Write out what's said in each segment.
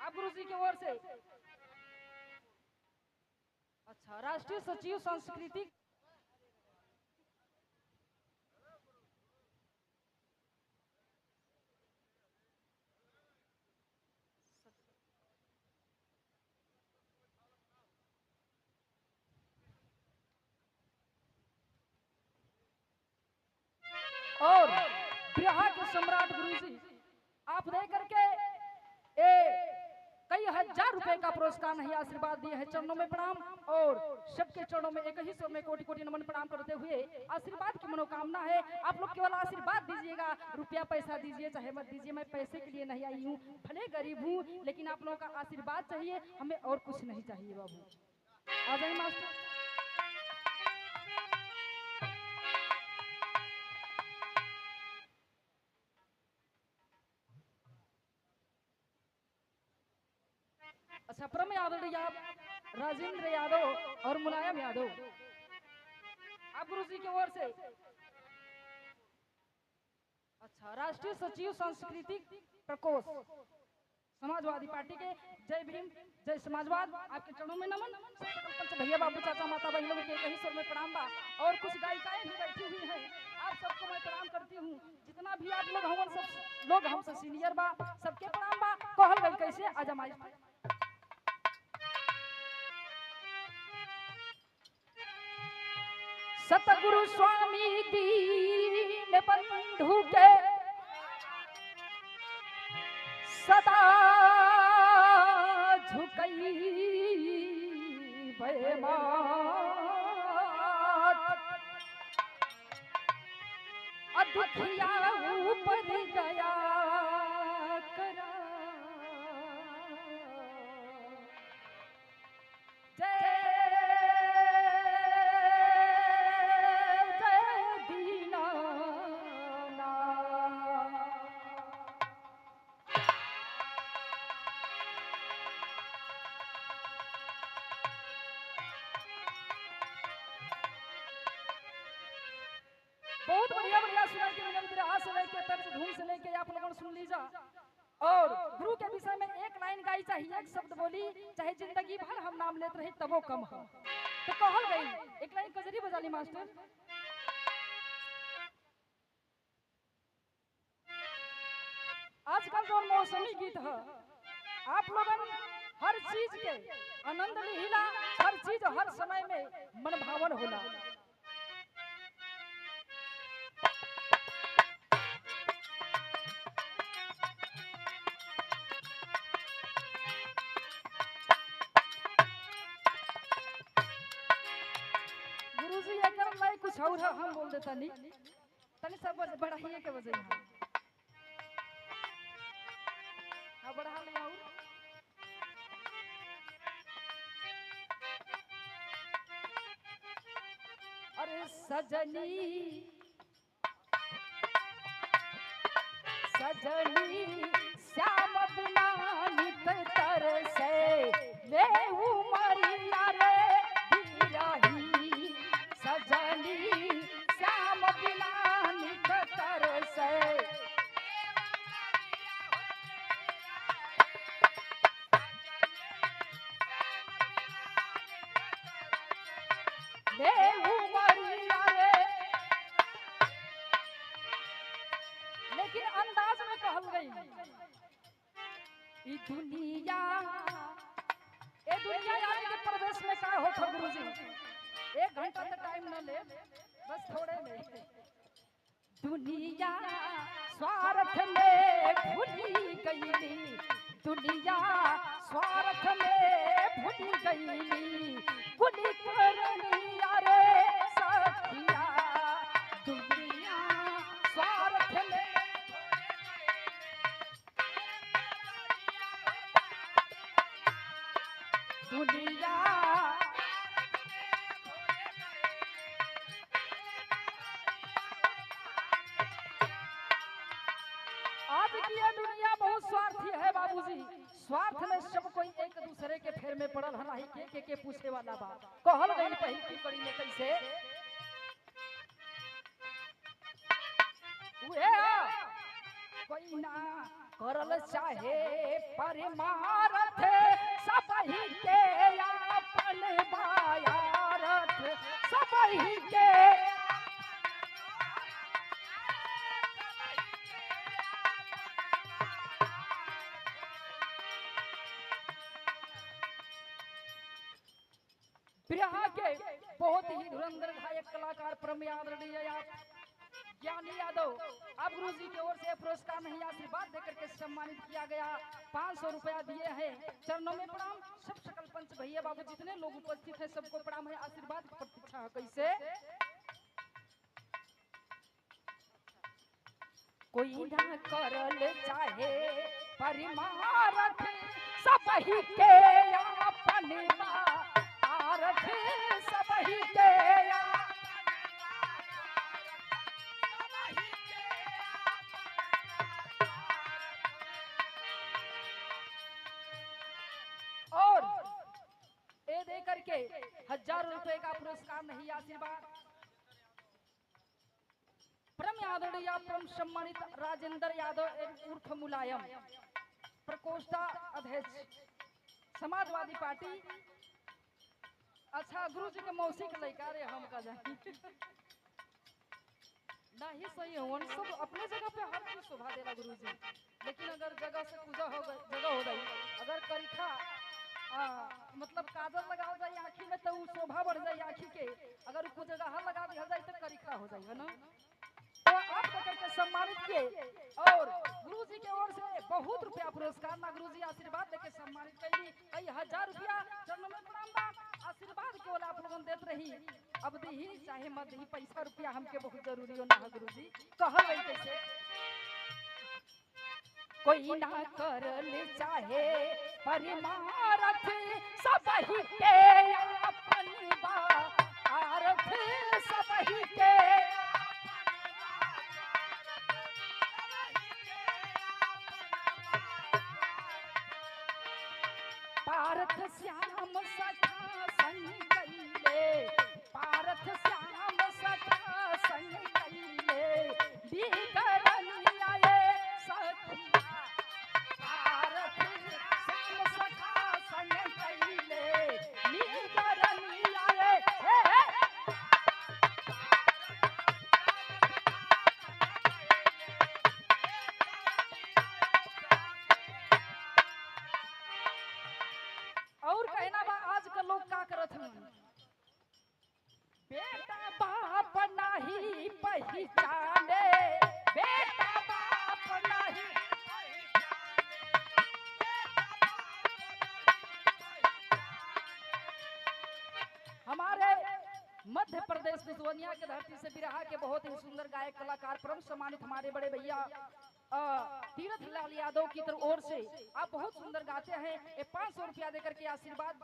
आप गुरु जी की ओर से अच्छा राष्ट्रीय सचिव सांस्कृतिक और बिहार के सम्राट गुरुजी आप दे करके कई हजार रुपए का पुरस्कार नहीं आशीर्वाद दिए हैं। चरणों में प्रणाम और सबके चरणों में एक ही स्वर में कोटि कोटि नमन प्रणाम करते हुए आशीर्वाद की मनोकामना है। आप लोग केवल आशीर्वाद दीजिएगा, रुपया पैसा दीजिए चाहे मत दीजिए। मैं पैसे के लिए नहीं आई हूँ, भले गरीब हूँ, लेकिन आप लोगों का आशीर्वाद चाहिए, हमें और कुछ नहीं चाहिए। बाबू आ जाइए मास्टर। अच्छा परम यादव राजेंद्र यादव और मुलायम यादव आप गुरु जी की ओर से अच्छा राष्ट्रीय सचिव सांस्कृतिक प्रकोष्ठ समाजवादी पार्टी के जय भीम जय समाजवाद आपके चरणों में नमन। सरपंच भैया बाबू चाचा माता बहनों के एक ही स्वर में प्रणाम बा और कुछ गायिकाएं भी बैठी हुई हैं, आप सबको मैं प्रणाम करती हूँ। जितना भी आप लोग हमन सब लोग हमसे सीनियर बा सबके प्रणाम बा। कहल गई कैसे आजमाइश सतगुरु स्वामी दीन बंधु के सदा झुकई दुखिया ऊपर गया करा बहुत बढ़िया बढ़िया सुनाई के मिनल बिरहा से लेके तर्ज धूम से लेके आप लोगों ने सुन लीजा। और गुरु के विषय में एक लाइन गाई चाहिए, एक शब्द बोली चाहे जिंदगी भर हम नाम लेते रहे तबो कम हो। तो कहल गई एक लाइन कजरी बजा ली मास्टर। आजकल जो मौसमी गीत है आप लोगन हर चीज के आनंद लिहिला, हर चीज हर समय में मन भावन होला। गुरुजी एकर लाई कुछ और हम बोल देता नहीं तनी सब बढ़ाइए के वजह है। हां बढ़ा ले और अरे सजनी सजनी श्याम बिना नित तरसे वे उमरिया रे बिरही सजनी श्याम बिना नित तरसे वे उमरिया रे। लेकिन अंदाज में कहल गई ई दुनिया यानी के प्रवेश में का हो गुरुजी 1 घंटा तक टाइम न ले बस थोड़े में। दुनिया स्वार्थ में भूली गईली, दुनिया स्वार्थ में भूली गईली कुली करनिया रे सखिया। दुनिया स्वार्थ में दुनिया आज की ये दुनिया बहुत स्वार्थी है बाबूजी। स्वार्थ में सब कोई एक दूसरे के फेर में पड़ल है, नहीं के पूछे वाला बा। कहल गई पहली की कड़ी में कैसे कोई ना करल चाहे पर मारल बिरहा के बहुत ही धुरंधर गायक कलाकार परम आदरणीय ज्ञानी यादव, अब गुरु जी की ओर से पुरस्कार नहीं आशीर्वाद देकर के सम्मानित किया गया। 500 रुपया दिए हैं। चरणों में प्रणाम। सब सकल पंच भैया बाबू जितने लोग उपस्थित हैं सबको प्रणाम है। आशीर्वाद की प्रतीक्षा है। कैसे कोई ना करल चाहे परिमारथ सब ही के अपन आरथ सब ही के और ए दे करके 1000 रुपए का पुरस्कार नहीं आशीर्वाद परम आदरणीय परम सम्मानित राजेंद्र यादव उर्फ मुलायम प्रकोष्ठा अध्यक्ष समाजवादी पार्टी। अच्छा गुरु जी के मौसी के लड़का रे हम का जानी नहीं सही हो सब अपने जगह पे हर चीज शोभा देला गुरु जी, लेकिन अगर जगह से पूजा हो गई जगह हो गई अगर करिखा मतलब काजल लगा जाए आँखी में तो शोभा बढ़ जाए आँखी के, अगर कुछ जगह लगा दिया जाए तो करिखा हो जाए है ना। तो आप करके सम्मानित किए और गुरु जी की ओर से बहुत रुपया पुरस्कार ना गुरु जी आशीर्वाद देके सम्मानित करी। कई 1000 रुपया चरणों में प्रणाम बा। आशीर्वाद केवल आप लोगन देत रही अब दी चाहे मत ही पैसा रुपया हमके बहुत जरूरी हो ना गुरु जी कहल गई कैसे कोई ना करल चाहे परिमारथ सब ही के अपन आरथ सब ही के पारथ श्याम सखा संग कैले पारथ श्याम सखा संग कैले बिगड़नी आए सखिया पारथ श्याम सखा संग कैले बिगड़नी आए और कहना बा आजकल लोग का करत हैं बेटा बाप नहीं पहचाने बेटा बाप नहीं हमारे मध्य प्रदेश दुधवनिया के धरती से बिरहा के बहुत ही सुंदर गायक कलाकार परम सम्मानित हमारे बड़े भैया तीरथ लाल यादव की तरफ ओर से आप बहुत सुंदर गाते हैं। ये 500 रुपया देकर के आशीर्वाद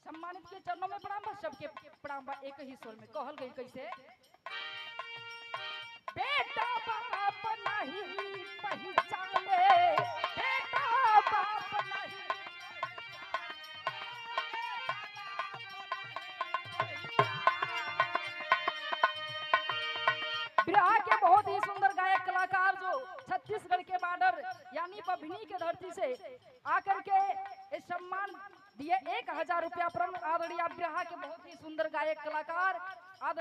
सम्मानित के चरणों में प्रणाम बा। सबके प्रणाम बा। एक ही स्वर में कहल गई कैसे बेटा बाप नहीं पहचाने बेटा बाप नहीं बिरहा के बहुत ही सुंदर गायक कलाकार जो छत्तीसगढ़ के बॉर्डर यानी बभनी के धरती से आकर के इस सम्मान दिए 1000 रुपया परम आदरणीय बिरहा के बहुत ही सुंदर गायक कलाकार आदरणीय